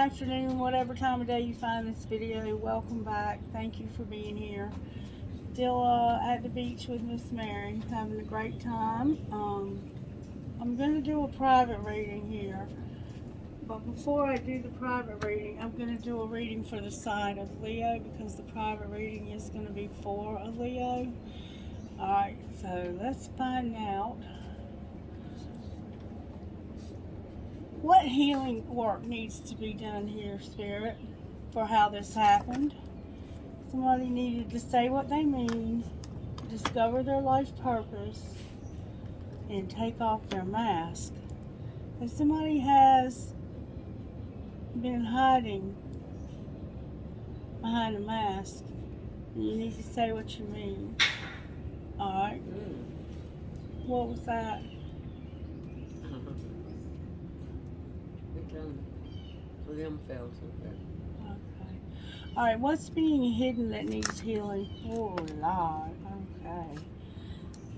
afternoon, whatever time of day you find this video. Welcome back. Thank you for being here. Still at the beach with Miss Mary, having a great time. I'm going to do a private reading here. But before I do the private reading, I'm going to do a reading for the sign of Leo, because the private reading is going to be for a Leo. Alright, so let's find out what healing work needs to be done here, Spirit, for how this happened. Somebody needed to say what they mean, discover their life purpose, and take off their mask. If somebody has been hiding behind a mask, you need to say what you mean. Alright. What was that? Them felt okay. Okay. Alright, what's being hidden that needs healing? Oh, Lord. Okay.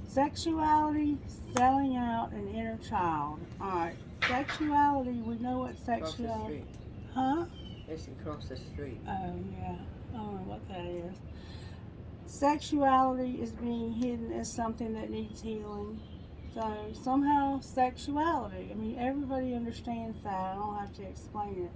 Sexuality, selling out, and inner child. Alright. Sexuality, we know what sexuality... Huh? It's across the street. Oh, yeah. I don't know what that is. Sexuality is being hidden as something that needs healing. So, somehow, sexuality. I mean, everybody understands that. I don't have to explain it.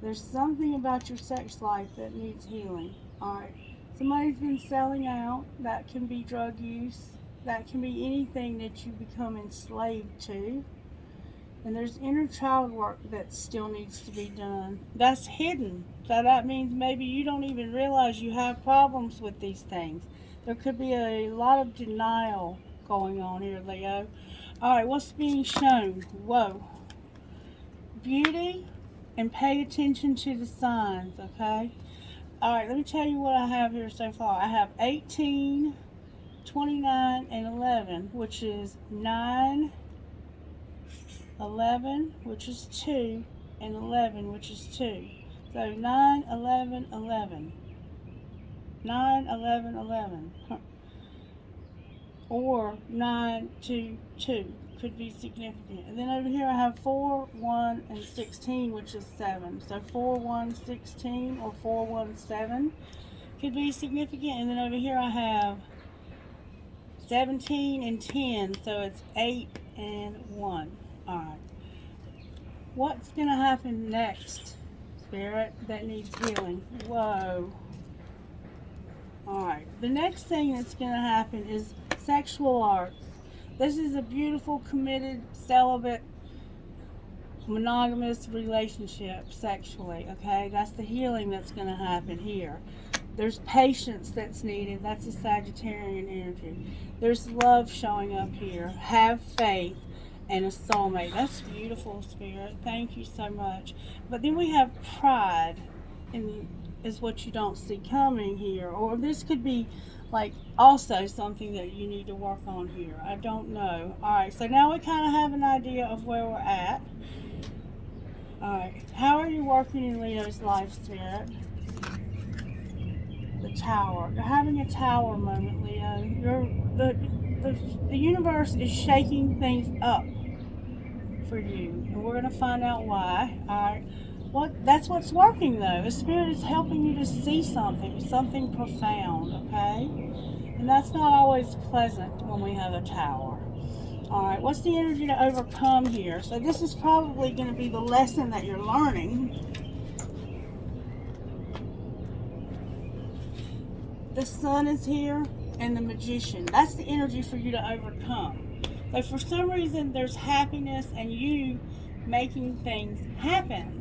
There's something about your sex life that needs healing. Alright. Somebody's been selling out. That can be drug use. That can be anything that you become enslaved to. And there's inner child work that still needs to be done. That's hidden. So that means maybe you don't even realize you have problems with these things. There could be a lot of denial going on here, Leo. Alright, what's being shown? Whoa. Beauty, and pay attention to the signs, okay? Alright, let me tell you what I have here so far. I have 18, 29, and 11, which is 9, 11, which is 2, and 11, which is 2. So 9, 11, 11. 9, 11, 11. Or 9, 2, 2 could be significant. And then over here I have 4, 1, and 16, which is 7. So 4, 1, 16 or 4, 1, 7 could be significant. And then over here I have 17 and 10, so it's 8 and 1. Alright. What's going to happen next, Spirit, that needs healing? Whoa. Alright. The next thing that's going to happen is sexual arts. This is a beautiful, committed, celibate, monogamous relationship sexually, okay? That's the healing that's going to happen here. There's patience that's needed. That's a Sagittarian energy. There's love showing up here. Have faith. And a soulmate. That's beautiful, Spirit. Thank you so much. But then we have pride, and is what you don't see coming here. Or this could be like also something that you need to work on here. I don't know. Alright, so now we kind of have an idea of where we're at. Alright, how are you working in Leo's life, Spirit? The Tower. You're having a tower moment, Leo. The universe is shaking things up for you, and we're going to find out why. Alright, that's what's working though. The Spirit is helping you to see something profound, okay? And that's not always pleasant when we have a tower. Alright, what's the energy to overcome here? So this is probably going to be the lesson that you're learning. The Sun is here, and the Magician. That's the energy for you to overcome. So for some reason, there's happiness and you making things happen.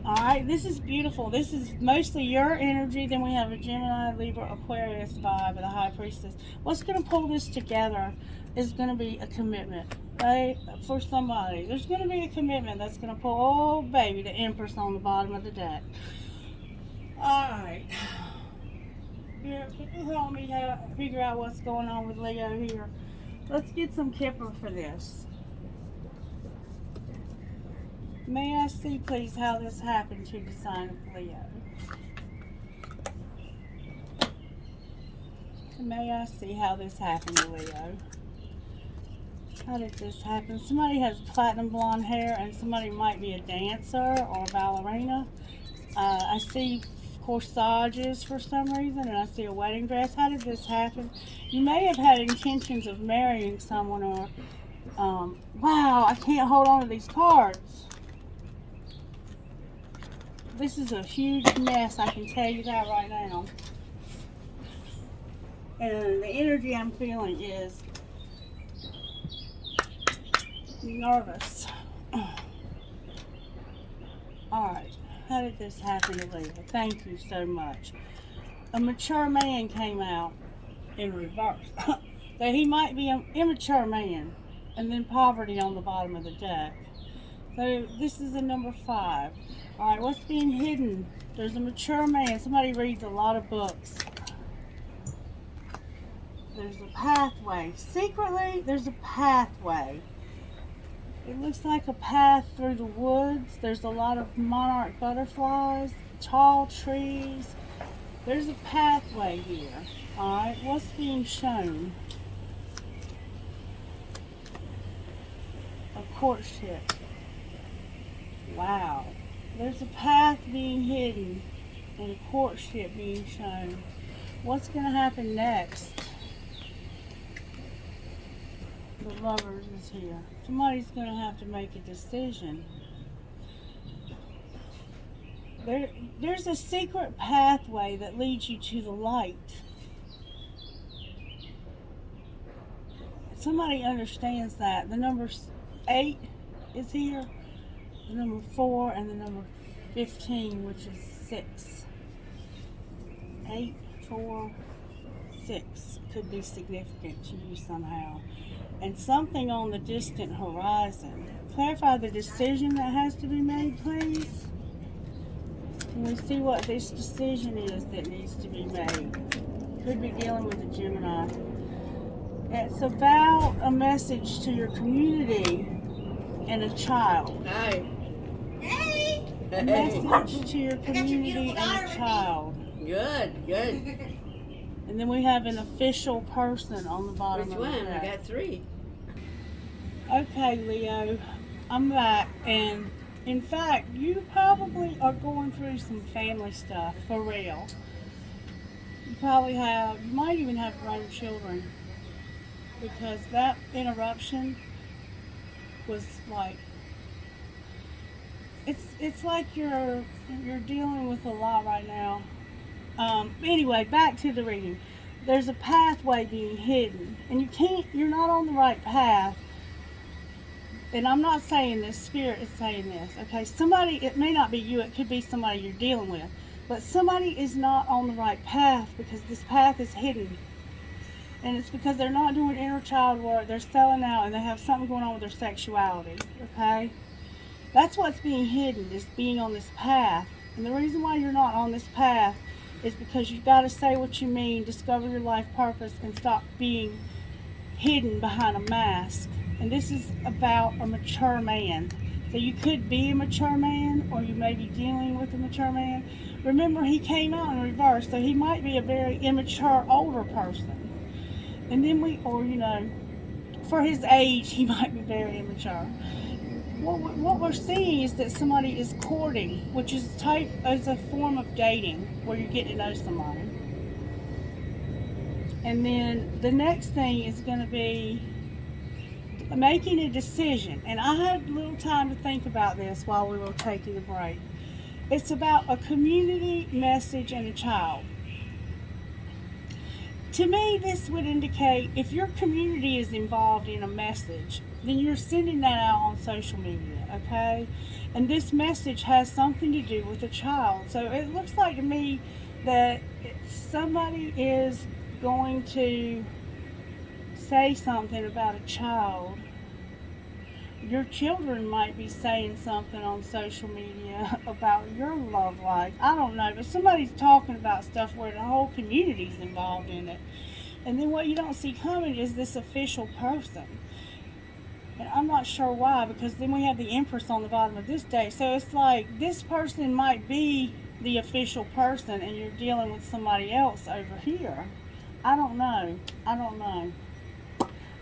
Alright, this is beautiful. This is mostly your energy. Then we have a Gemini, Libra, Aquarius vibe of the High Priestess. What's going to pull this together is going to be a commitment, right? For somebody. There's going to be a commitment that's going to pull, oh baby, the Empress on the bottom of the deck. Alright. Here, can you help me figure out what's going on with Leo here? Let's get some Kipper for this. May I see, please, how this happened to the sign of Leo? May I see how this happened to Leo? How did this happen? Somebody has platinum blonde hair and somebody might be a dancer or a ballerina. I see corsages for some reason, and I see a wedding dress. How did this happen? You may have had intentions of marrying someone, or wow, I can't hold on to these cards. This is a huge mess, I can tell you that right now. And the energy I'm feeling is nervous. Alright, how did this happen to Leah? Thank you so much. A mature man came out in reverse. That he might be an immature man. And then poverty on the bottom of the deck. So this is a number 5. Alright, what's being hidden? There's a mature man. Somebody reads a lot of books. There's a pathway. Secretly, there's a pathway. It looks like a path through the woods. There's a lot of monarch butterflies, tall trees. There's a pathway here. Alright, what's being shown? A courtship. Wow. There's a path being hidden and a courtship being shown. What's going to happen next? The Lovers is here. Somebody's going to have to make a decision. There's a secret pathway that leads you to the light. Somebody understands that. The number 8 is here. The number 4 and the number 15, which is 6. 8, 4, 6 could be significant to you somehow. And something on the distant horizon. Clarify the decision that has to be made, please. Can we see what this decision is that needs to be made? Could be dealing with a Gemini. It's about a message to your community and a child. Hi. Hey! A message to your community and a child. Good, good. And then we have an official person on the bottom Which of the one? I deck. got 3. Okay, Leo, I'm back, and in fact, you probably are going through some family stuff, for real. You might even have grown children, because that interruption was like, it's like you're dealing with a lot right now. Anyway, back to the reading. There's a pathway being hidden, and you're not on the right path. And I'm not saying this, Spirit is saying this, okay? Somebody, it may not be you, it could be somebody you're dealing with, but somebody is not on the right path because this path is hidden. And it's because they're not doing inner child work, they're selling out, and they have something going on with their sexuality, okay? That's what's being hidden, is being on this path. And the reason why you're not on this path is because you've got to say what you mean, discover your life purpose, and stop being hidden behind a mask. And this is about a mature man. So you could be a mature man, or you may be dealing with a mature man. Remember, he came out in reverse, so he might be a very immature older person. And then for his age, he might be very immature. What we're seeing is that somebody is courting, which is a form of dating, where you're getting to know somebody. And then the next thing is going to be making a decision. And I had a little time to think about this while we were taking a break. It's about a community message and a child. To me, this would indicate if your community is involved in a message, then you're sending that out on social media, okay? And this message has something to do with a child. So it looks like to me that somebody is going to say something about a child. Your children might be saying something on social media about your love life. I don't know, but somebody's talking about stuff where the whole community's involved in it. And then what you don't see coming is this official person. And I'm not sure why, because then we have the Empress on the bottom of this deck. So it's like this person might be the official person and you're dealing with somebody else over here. I don't know.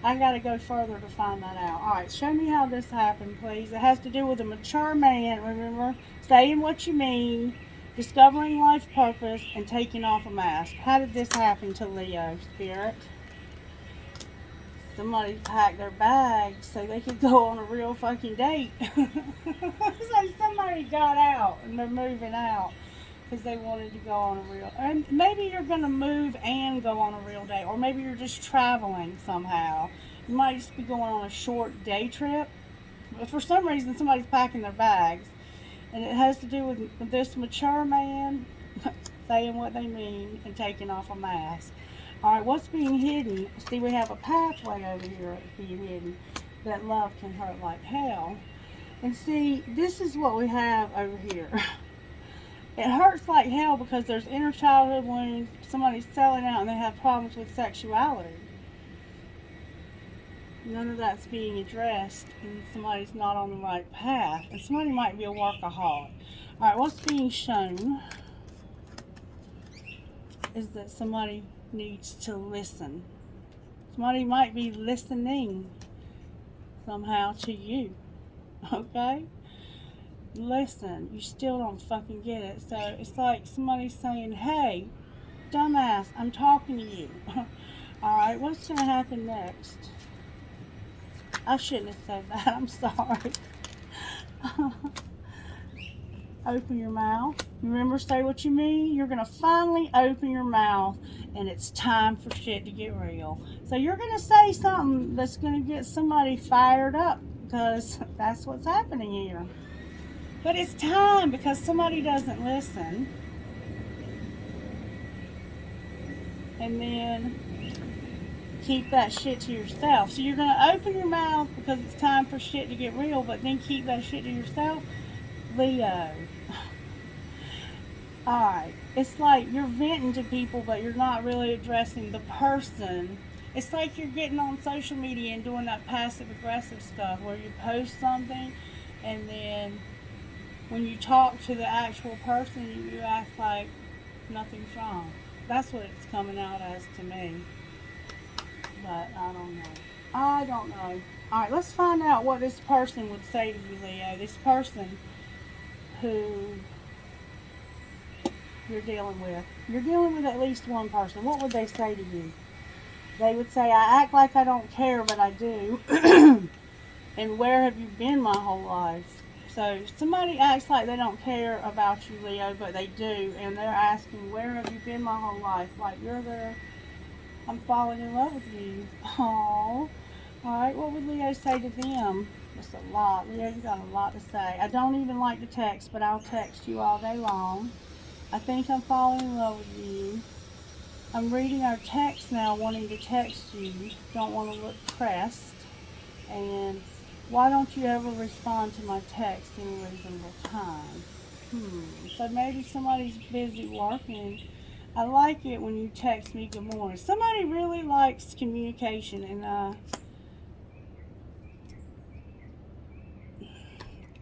I gotta go further to find that out. Alright, show me how this happened, please. It has to do with a mature man, remember? Saying what you mean, discovering life purpose, and taking off a mask. How did this happen to Leo, Spirit? Somebody packed their bags so they could go on a real fucking date. So somebody got out and they're moving out because they wanted to go on a real, and maybe you're going to move and go on a real date, or maybe you're just traveling somehow. You might just be going on a short day trip, but for some reason somebody's packing their bags, and it has to do with this mature man saying what they mean and taking off a mask. Alright, what's being hidden? See, we have a pathway over here being hidden, that love can hurt like hell. And see, this is what we have over here. It hurts like hell because there's inner childhood wounds, somebody's selling out and they have problems with sexuality. None of that's being addressed, and somebody's not on the right path. And somebody might be a workaholic. Alright, what's being shown is that somebody needs to listen. Somebody might be listening somehow to you. Okay? Listen. You still don't fucking get it. So it's like somebody saying, hey, dumbass, I'm talking to you. Alright, what's going to happen next? I shouldn't have said that. I'm sorry. Open your mouth. Remember, say what you mean. You're going to finally open your mouth, and it's time for shit to get real. So you're going to say something that's going to get somebody fired up, because that's what's happening here. But it's time, because somebody doesn't listen. And then keep that shit to yourself. So you're going to open your mouth because it's time for shit to get real, but then keep that shit to yourself. Leo. Alright, it's like you're venting to people, but you're not really addressing the person. It's like you're getting on social media and doing that passive aggressive stuff where you post something and then when you talk to the actual person, you act like nothing's wrong. That's what it's coming out as to me. But I don't know. I don't know. Alright, let's find out what this person would say to you, Leo. This person who you're dealing with. You're dealing with at least one person. What would they say to you? They would say, I act like I don't care, but I do. And where have you been my whole life? So somebody acts like they don't care about you, Leo, but they do. And they're asking, where have you been my whole life? Like, you're there. I'm falling in love with you. Aww. Alright, what would Leo say to them? That's a lot. Leo's got a lot to say. I don't even like to text, but I'll text you all day long. I think I'm falling in love with you. I'm reading our text now, wanting to text you. Don't want to look pressed. And why don't you ever respond to my text in a reasonable time? So maybe somebody's busy working. I like it when you text me good morning. Somebody really likes communication, and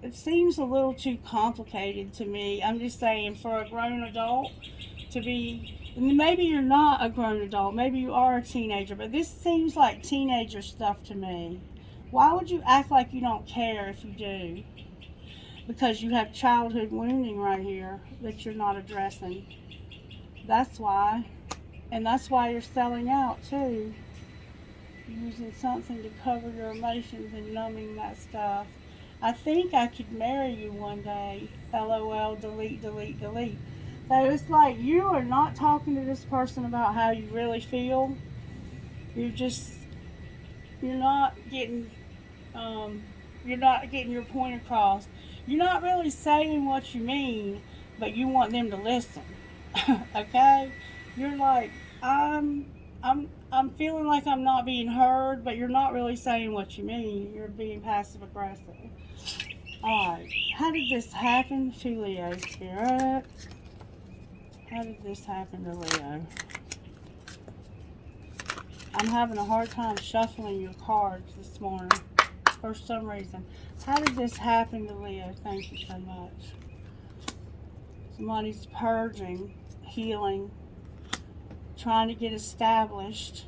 it seems a little too complicated to me. I'm just saying, for a grown adult to be, and maybe you're not a grown adult, maybe you are a teenager, but this seems like teenager stuff to me. Why would you act like you don't care if you do? Because you have childhood wounding right here that you're not addressing. That's why. And that's why you're selling out too. Using something to cover your emotions and numbing that stuff. I think I could marry you one day. LOL, delete, delete, delete. So it's like you are not talking to this person about how you really feel. You're not getting your point across. You're not really saying what you mean, but you want them to listen. Okay? You're like, I'm feeling like I'm not being heard, but you're not really saying what you mean. You're being passive aggressive. Alright, how did this happen to Leo, Spirit? How did this happen to Leo? I'm having a hard time shuffling your cards this morning for some reason. How did this happen to Leo? Thank you so much. Somebody's purging, healing, trying to get established,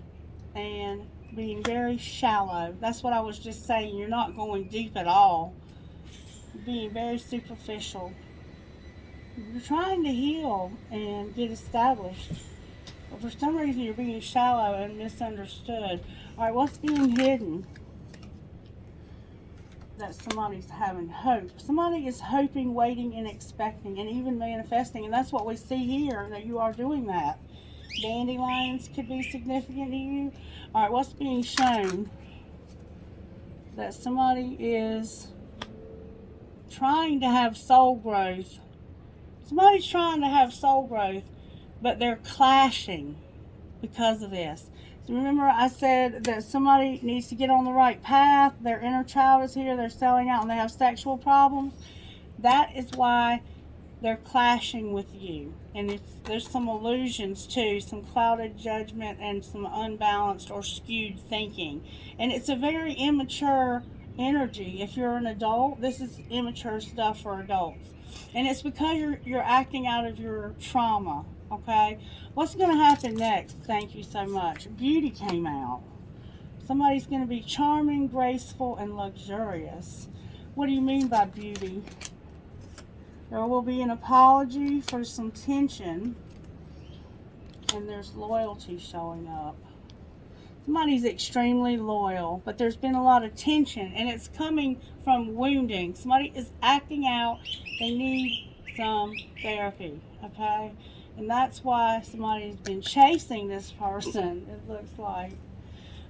and being very shallow. That's what I was just saying. You're not going deep at all. You're being very superficial. You're trying to heal and get established. But for some reason, you're being shallow and misunderstood. All right, what's being hidden? That somebody's having hope. Somebody is hoping, waiting, and expecting, and even manifesting. And that's what we see here, that you are doing that. Dandelions could be significant to you. All right, what's being shown? That somebody is trying to have soul growth. Somebody's trying to have soul growth, but they're clashing because of this. So remember I said that somebody needs to get on the right path. Their inner child is here. They're selling out and they have sexual problems. That is why they're clashing with you. And there's some illusions too, some clouded judgment and some unbalanced or skewed thinking. And it's a very immature energy. If you're an adult, this is immature stuff for adults. And it's because you're acting out of your trauma, okay? What's going to happen next? Thank you so much. Beauty came out. Somebody's going to be charming, graceful, and luxurious. What do you mean by beauty? There will be an apology for some tension, and there's loyalty showing up. Somebody's extremely loyal, but there's been a lot of tension, and it's coming from wounding. Somebody is acting out. They need some therapy, okay? And that's why somebody's been chasing this person, it looks like.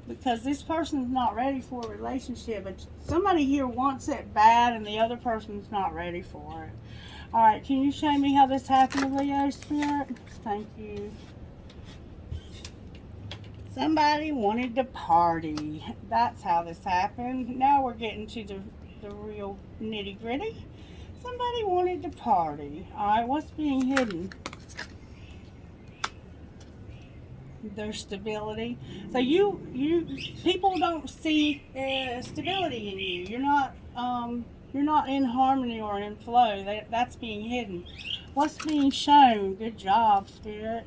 Because this person's not ready for a relationship. But somebody here wants it bad, and the other person's not ready for it. All right, can you show me how this happened, Leo Spirit? Thank you. Somebody wanted to party. That's how this happened. Now we're getting to the real nitty gritty. Somebody wanted to party. All right, what's being hidden? Their stability. So you people don't see stability in you. You're not in harmony or in flow. That's being hidden. What's being shown? Good job, Spirit.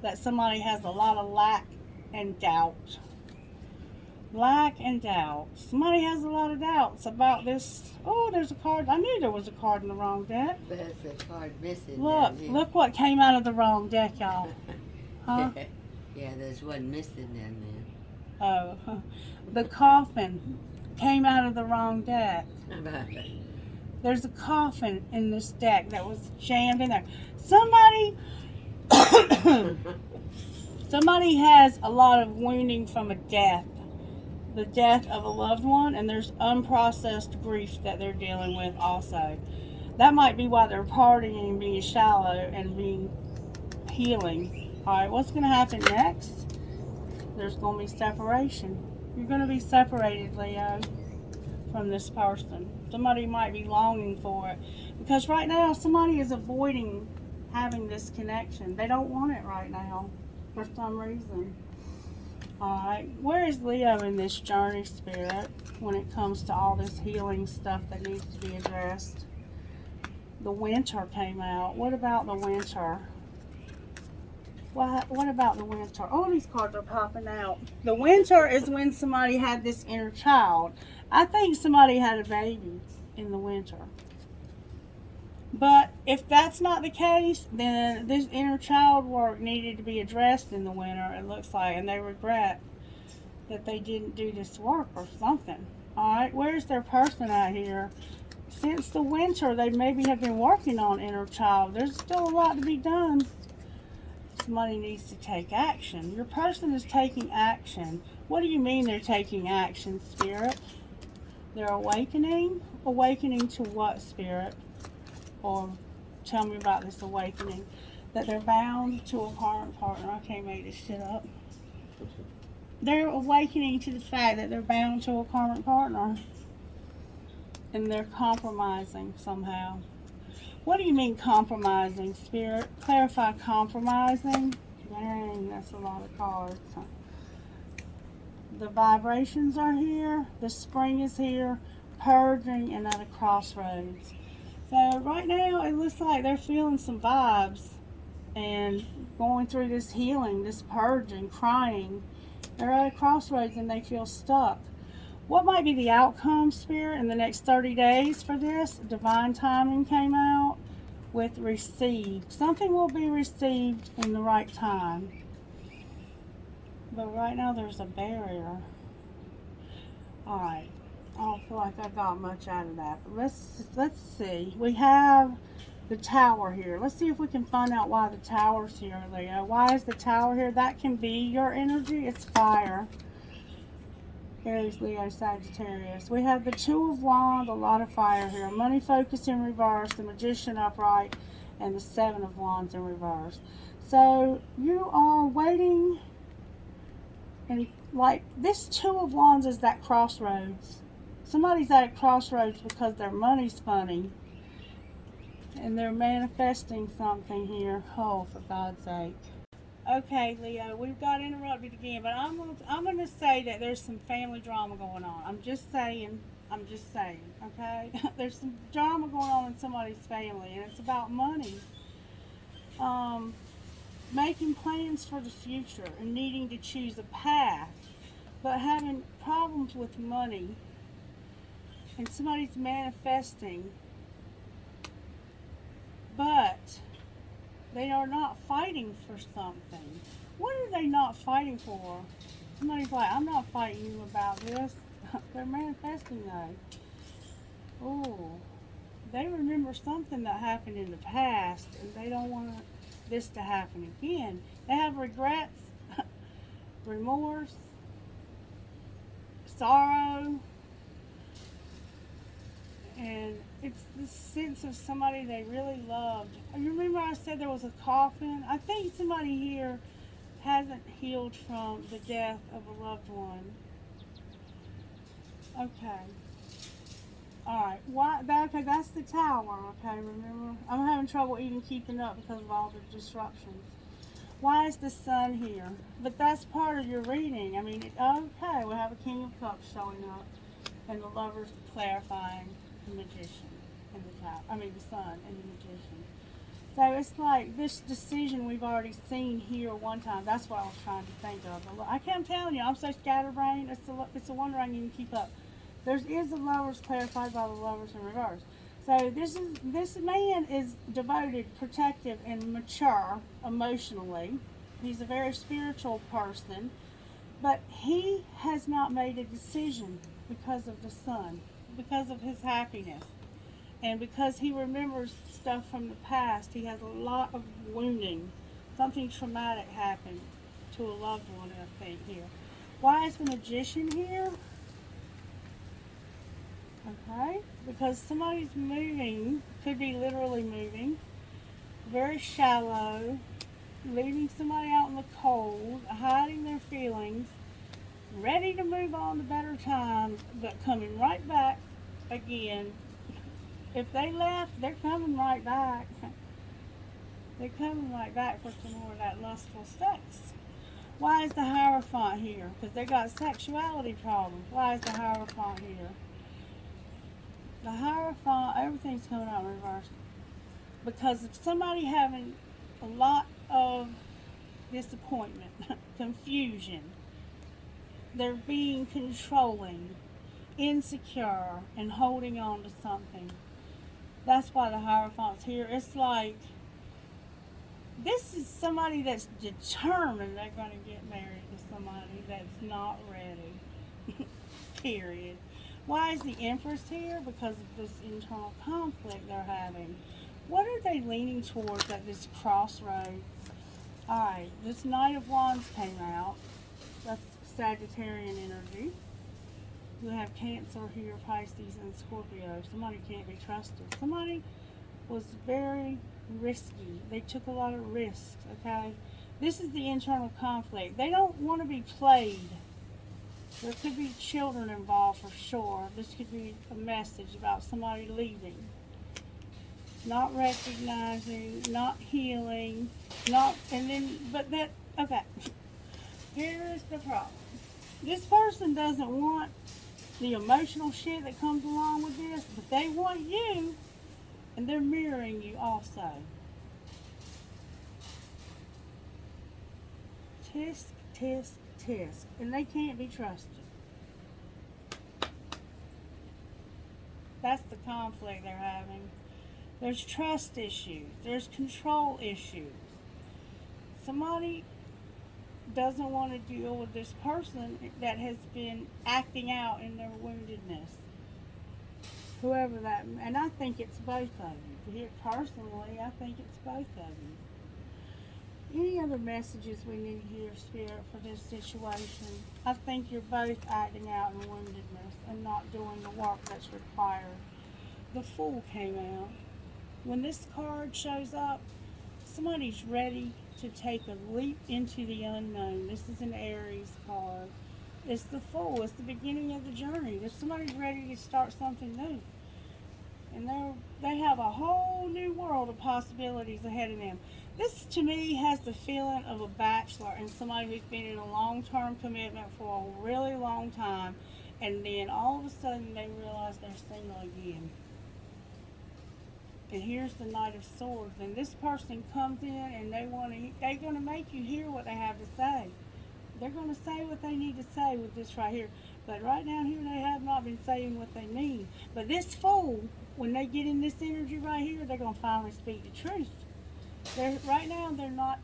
That somebody has a lot of lack and doubt. Lack and doubt. Somebody has a lot of doubts about this. Oh, there's a card. I knew there was a card in the wrong deck. There's a card missing. Look what came out of the wrong deck, y'all. Huh? Yeah, there's one missing down there. Oh, the coffin came out of the wrong deck. There's a coffin in this deck that was jammed in there. Somebody has a lot of wounding from a death. The death of a loved one, and there's unprocessed grief that they're dealing with also. That might be why they're partying and being shallow and being healing. Alright, what's going to happen next? There's going to be separation. You're going to be separated, Leo, from this person. Somebody might be longing for it. Because right now, somebody is avoiding having this connection. They don't want it right now for some reason. Alright, where is Leo in this journey, Spirit, when it comes to all this healing stuff that needs to be addressed? The winter came out. What about the winter? What about the winter? All these cards are popping out. The winter is when somebody had this inner child. I think somebody had a baby in the winter. But if that's not the case, then this inner child work needed to be addressed in the winter, it looks like, and they regret that they didn't do this work or something. Alright, where's their person out here? Since the winter, they maybe have been working on inner child. There's still a lot to be done. Somebody needs to take action. Your person is taking action. What do you mean they're taking action, Spirit? They're awakening? Awakening to what, Spirit? Or tell me about this awakening. That they're bound to a current partner. I can't make this shit up. They're awakening to the fact that they're bound to a current partner. And they're compromising somehow. What do you mean compromising, Spirit? Clarify compromising. Dang, that's a lot of cards. The vibrations are here. The spring is here. Purging and at a crossroads. So right now it looks like they're feeling some vibes and going through this healing, this purging, crying, They're at a crossroads and they feel stuck. What might be the outcome, Spirit, in the next 30 days for this? Divine timing came out with received. Something will be received in the right time. But right now there's a barrier. Alright. I don't feel like I got much out of that. But let's see. We have the tower here. Let's see if we can find out why the tower's here, Leo. Why is the tower here? That can be your energy. It's fire. Aries, Leo, Sagittarius. We have the Two of Wands, a lot of fire here. Money focus in reverse, the Magician upright, and the Seven of Wands in reverse. So you are waiting, and like this Two of Wands is that crossroads. Somebody's at a crossroads because their money's funny. And they're manifesting something here. Oh, for God's sake. Okay, Leo, we've got interrupted again, but I'm gonna say that there's some family drama going on. I'm just saying, okay? There's some drama going on in somebody's family, and it's about money. Making plans for the future and needing to choose a path, but having problems with money, and somebody's manifesting, but they are not fighting for something. What are they not fighting for? Somebody's like, I'm not fighting you about this. They're manifesting though. Oh, they remember something that happened in the past and they don't want this to happen again. They have regrets, remorse, sorrow, and it's the sense of somebody they really loved. You remember I said there was a coffin? I think somebody here hasn't healed from the death of a loved one. Okay. Alright. Okay, that's the tower. Okay, remember? I'm having trouble even keeping up because of all the disruptions. Why is the sun here? But that's part of your reading. I mean, okay, we have a King of Cups showing up, and the Lovers clarifying the Magician and the tower. I mean, the sun and the Magician. So it's like this decision we've already seen here one time. That's what I was trying to think of. I can't tell you. I'm so scatterbrained. It's a wonder I can even keep up. There is the Lovers clarified by the Lovers in reverse. So this man is devoted, protective, and mature emotionally. He's a very spiritual person, but he has not made a decision because of the sun, because of his happiness, and because he remembers stuff from the past. He has a lot of wounding. Something traumatic happened to a loved one, I think, here. Why is the Magician here? Okay, because somebody's moving, could be literally moving, very shallow, leaving somebody out in the cold, hiding their feelings, ready to move on to better times, but coming right back again. If they left, they're coming right back. They're coming right back for some more of that lustful sex. Why is the Hierophant here? Because they got sexuality problems. Why is the Hierophant here? The Hierophant, everything's coming out in reverse. Because of somebody having a lot of disappointment, confusion, they're being controlling, insecure, and holding on to something. That's why the Hierophant's here. It's like, this is somebody that's determined they're going to get married to somebody that's not ready. Period. Why is the Empress here? Because of this internal conflict they're having. What are they leaning towards at this crossroads? Alright, this Knight of Wands came out. That's Sagittarian energy. You have Cancer here, Pisces, and Scorpio. Somebody can't be trusted. Somebody was very risky. They took a lot of risks, okay? This is the internal conflict. They don't want to be played. There could be children involved for sure. This could be a message about somebody leaving. Not recognizing, not healing, okay. Here's the problem. This person doesn't want the emotional shit that comes along with this, but they want you, and they're mirroring you also. Tisk, tisk, tisk, and they can't be trusted. That's the conflict they're having. There's trust issues. There's control issues. Somebody doesn't want to deal with this person that has been acting out in their woundedness. Whoever that, and I think it's both of you. Here, personally, I think it's both of you. Any other messages we need here, Spirit, for this situation? I think you're both acting out in woundedness and not doing the work that's required. The Fool came out. When this card shows up, somebody's ready to take a leap into the unknown. This is an Aries card. It's the Fool. It's the beginning of the journey. There's somebody ready to start something new. And they have a whole new world of possibilities ahead of them. This, to me, has the feeling of a bachelor and somebody who's been in a long-term commitment for a really long time, and then all of a sudden they realize they're single again. And here's the Knight of Swords, and this person comes in and they're going to make you hear what they have to say. They're going to say what they need to say with this right here. But right down here, they have not been saying what they mean. But this Fool, when they get in this energy right here, they're going to finally speak the truth. Right now, they're not,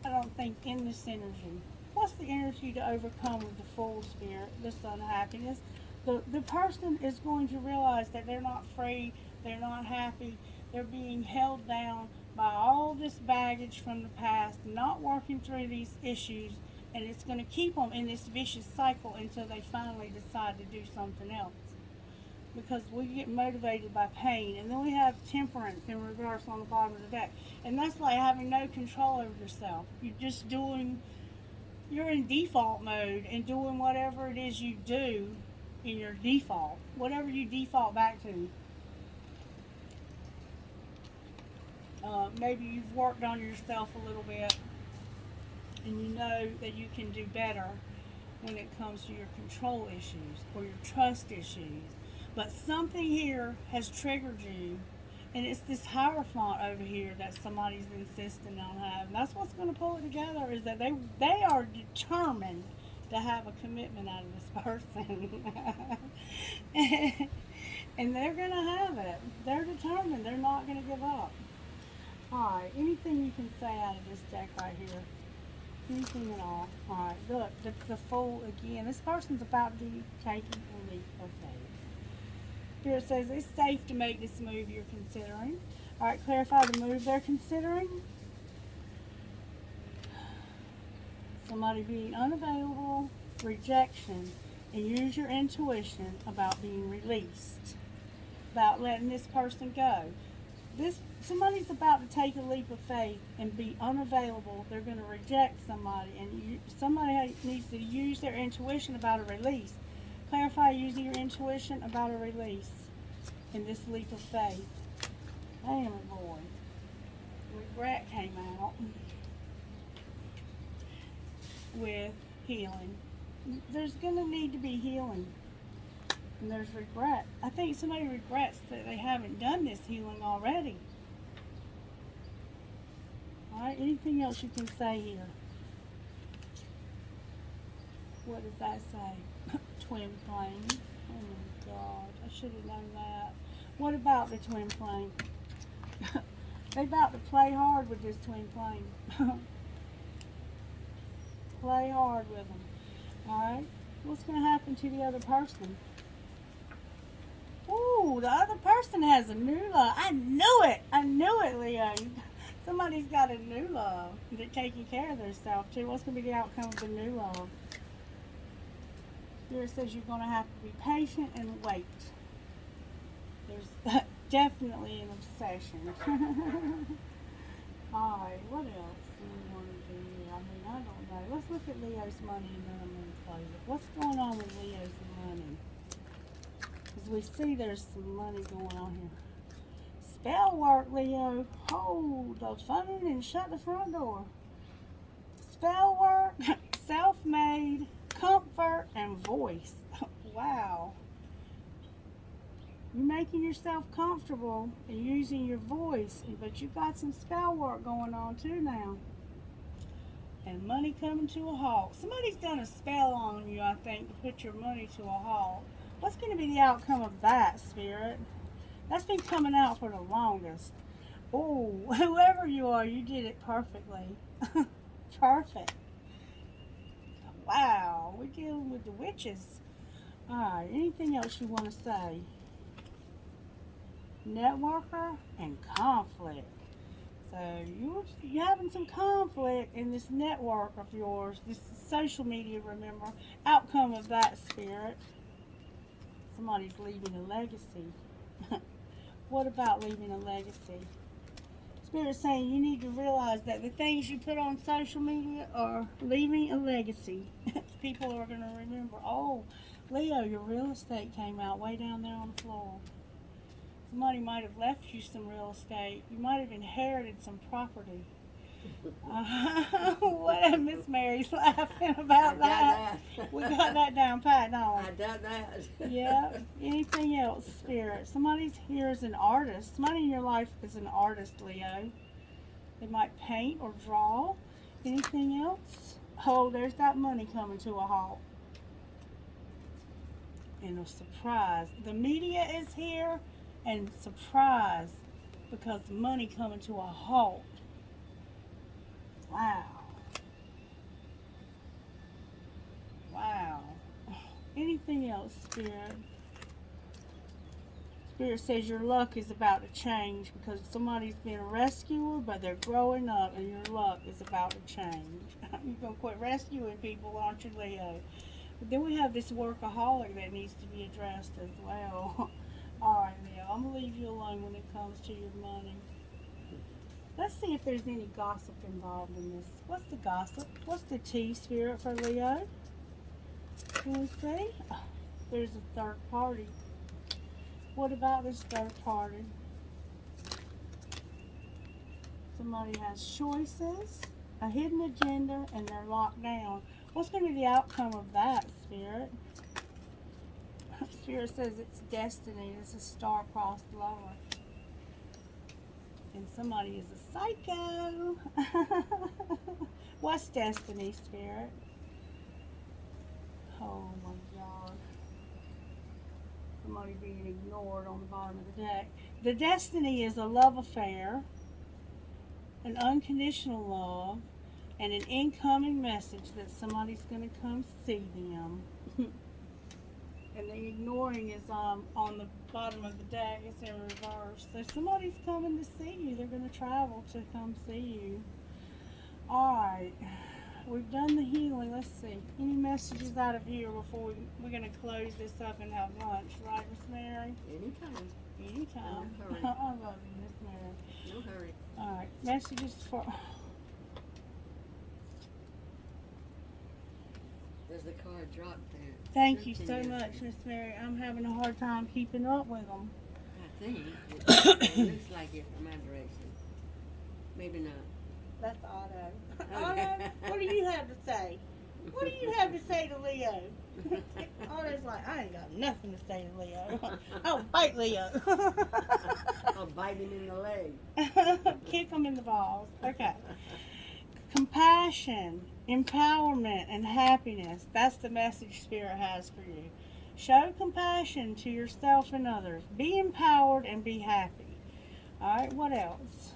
I don't think, in this energy. What's the energy to overcome with the Fool spirit, this unhappiness? The person is going to realize that they're not free, they're not happy, they're being held down by all this baggage from the past, not working through these issues, and it's going to keep them in this vicious cycle until they finally decide to do something else. Because we get motivated by pain, and then we have temperance in reverse on the bottom of the deck, and that's like having no control over yourself. You're in default mode and doing whatever it is you do in your default, whatever you default back to. Maybe you've worked on yourself a little bit, and you know that you can do better when it comes to your control issues or your trust issues. But something here has triggered you, and it's this Hierophant over here that somebody's insisting on having. That's what's going to pull it together, is that they are determined to have a commitment out of this person. And they're going to have it. They're determined. They're not going to give up. Alright, anything you can say out of this deck right here? Anything at all? Alright, look, the Fool again. This person's about to be taking a leap of faith. Here it says it's safe to make this move you're considering. Alright, clarify the move they're considering. Somebody being unavailable, rejection, and use your intuition about being released, about letting this person go. Somebody's about to take a leap of faith and be unavailable. They're going to reject somebody, and somebody needs to use their intuition about a release. Clarify using your intuition about a release in this leap of faith. Damn it, boy. Regret came out with healing. There's going to need to be healing. And there's regret. I think somebody regrets that they haven't done this healing already. Alright, anything else you can say here? What does that say? Twin flame. Oh my God, I should have known that. What about the twin flame? They about to play hard with this twin flame. Play hard with them. Alright, what's going to happen to the other person? Ooh, the other person has a new love. I knew it. I knew it, Leo. Somebody's got a new love. They're taking care of themselves too. What's going to be the outcome of the new love? Here it says you're going to have to be patient and wait. There's definitely an obsession. Alright, what else do we want to do here? I mean, I don't know. Let's look at Leo's money and then I'm going to close it. What's going on with Leo's money? Because we see there's some money going on here. Spell work, Leo. Hold the phone and shut the front door. Spell work, self-made, comfort, and voice. Wow. You're making yourself comfortable and using your voice, but you got some spell work going on too now. and money coming to a halt. Somebody's done a spell on you, I think, to put your money to a halt. What's going to be the outcome of that, Spirit? That's been coming out for the longest. Oh, whoever you are, you did it perfectly. Perfect. Wow, we're dealing with the witches. Alright, anything else you want to say? Networker and conflict. So you're having some conflict in this network of yours, this social media, remember. Outcome of that, Spirit. Somebody's leaving a legacy. What about leaving a legacy? Spirit's saying you need to realize that the things you put on social media are leaving a legacy. People are going to remember, oh, Leo, your real estate came out way down there on the floor. Somebody might have left you some real estate. You might have inherited some property. What? Miss Mary's laughing about that. We got that down pat, don't we? I done that. Yeah. Anything else, Spirit? Somebody's here is an artist. Somebody in your life is an artist, Leo. They might paint or draw. Anything else? Oh, there's that money coming to a halt. And a surprise. The media is here, and surprise, because the money coming to a halt. Wow. Wow. Anything else, Spirit? Spirit says your luck is about to change because somebody's been a rescuer, but they're growing up and your luck is about to change. You're going to quit rescuing people, aren't you, Leo? But then we have this workaholic that needs to be addressed as well. Alright, Leo, I'm going to leave you alone when it comes to your money. Let's see if there's any gossip involved in this. What's the gossip? What's the tea, Spirit, for Leo? Can we see? Oh, there's a third party. What about this third party? Somebody has choices, a hidden agenda, and they're locked down. What's going to be the outcome of that, Spirit? Spirit says it's destiny. It's a star-crossed lover. And somebody is a psycho. What's destiny, Spirit? Oh my God. Somebody being ignored on the bottom of the deck. The destiny is a love affair, an unconditional love, and an incoming message that somebody's going to come see them. And the ignoring is on the bottom of the deck. It's in reverse. So somebody's coming to see you. They're going to travel to come see you. Alright. We've done the healing. Let's see. Any messages out of here before we're going to close this up and have lunch, right, Miss Mary? Anytime. Anytime. No hurry. I love you, Miss Mary. No hurry. Alright. Messages for... There's the card dropped there. Thank you so much, Miss Mary. I'm having a hard time keeping up with them. I think it looks like it from my direction. Maybe not. That's Otto. Otto, what do you have to say? What do you have to say to Leo? Otto's like, I ain't got nothing to say to Leo. Oh, bite Leo. I'll bite him in the leg. Kick him in the balls. Okay. Compassion, empowerment, and happiness. That's the message Spirit has for you. Show compassion to yourself and others. Be empowered and be happy. Alright, what else?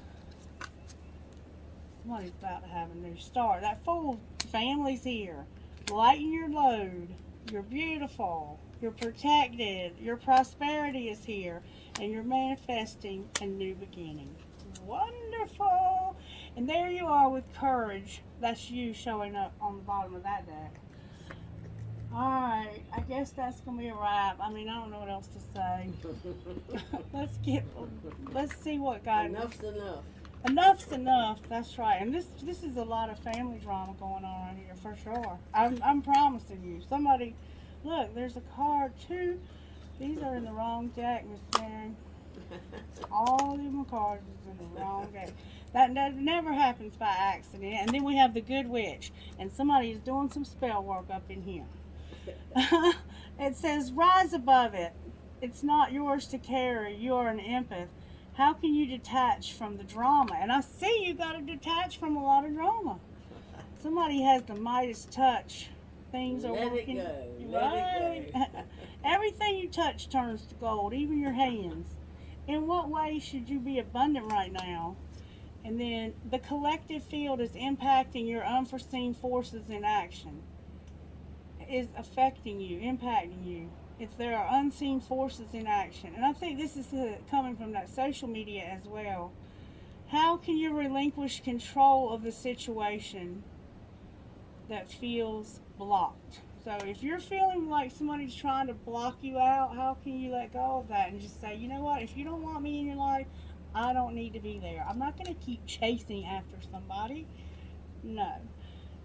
Somebody's about to have a new start. That full family's here. Lighten your load. You're beautiful. You're protected. Your prosperity is here. And you're manifesting a new beginning. Wonderful. And there you are with courage. That's you showing up on the bottom of that deck. Alright, I guess that's going to be a wrap. I mean, I don't know what else to say. Let's see what God... Enough's enough. Enough's enough, that's right. And this is a lot of family drama going on right here, for sure. I'm promising you. Somebody, look, there's a card too. These are in the wrong deck, Miss Mary. All of them cards is in the wrong deck. That never happens by accident. And then we have the Good Witch. And somebody is doing some spell work up in here. It says, rise above it. It's not yours to carry. You are an empath. How can you detach from the drama? And I see you got to detach from a lot of drama. Somebody has the Midas touch. Things are Let working. it go. Right? Let it go. Everything you touch turns to gold, even your hands. In what way should you be abundant right now? And then the collective field is impacting your unforeseen forces in action. Is affecting you, impacting you. If there are unseen forces in action. And I think this is coming from that social media as well. How can you relinquish control of the situation that feels blocked? So if you're feeling like somebody's trying to block you out, how can you let go of that and just say, you know what, if you don't want me in your life, I don't need to be there. I'm not going to keep chasing after somebody. No.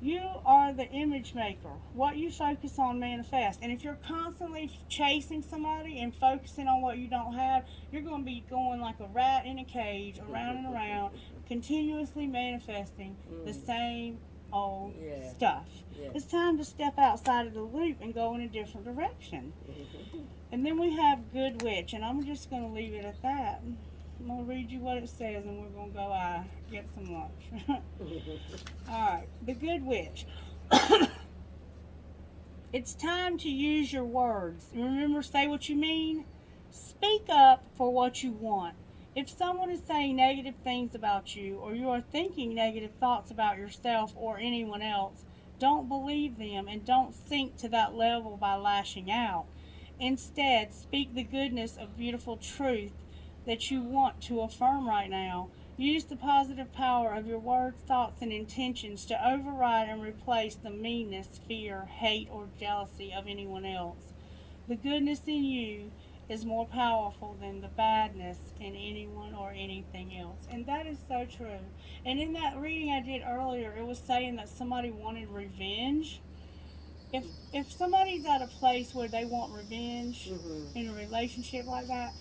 You are the image maker. What you focus on manifests. And if you're constantly chasing somebody and focusing on what you don't have, you're going to be going like a rat in a cage, around and around, continuously manifesting the same old stuff. Yeah. It's time to step outside of the loop and go in a different direction. And then we have Good Witch, and I'm just going to leave it at that. I'm going to read you what it says, and we're going to go get some lunch. Alright, the Good Witch. It's time to use your words. Remember, say what you mean. Speak up for what you want. If someone is saying negative things about you, or you are thinking negative thoughts about yourself or anyone else, don't believe them and don't sink to that level by lashing out. Instead, speak the goodness of beautiful truth that you want to affirm right now. Use the positive power of your words, thoughts, and intentions to override and replace the meanness, fear, hate, or jealousy of anyone else. The goodness in you is more powerful than the badness in anyone or anything else. And that is so true. And in that reading I did earlier, it was saying that somebody wanted revenge. If somebody's at a place where they want revenge in a relationship like that,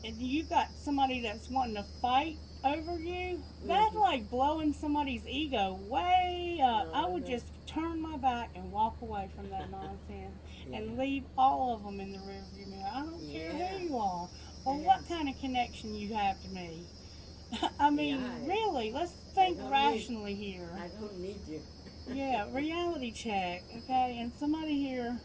and you got somebody that's wanting to fight over you, that's like blowing somebody's ego way up. I would just turn my back and walk away from that nonsense and leave all of them in the rearview mirror. I don't care who you are or what kind of connection you have to me. I mean, really, let's think rationally here. I don't need you. Yeah, reality check, okay? And somebody here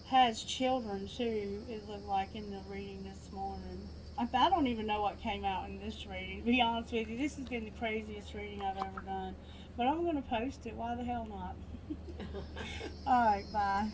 has children too, it looked like in the reading this morning. I don't even know what came out in this reading, to be honest with you. This has been the craziest reading I've ever done. But I'm going to post it. Why the hell not? All right, bye.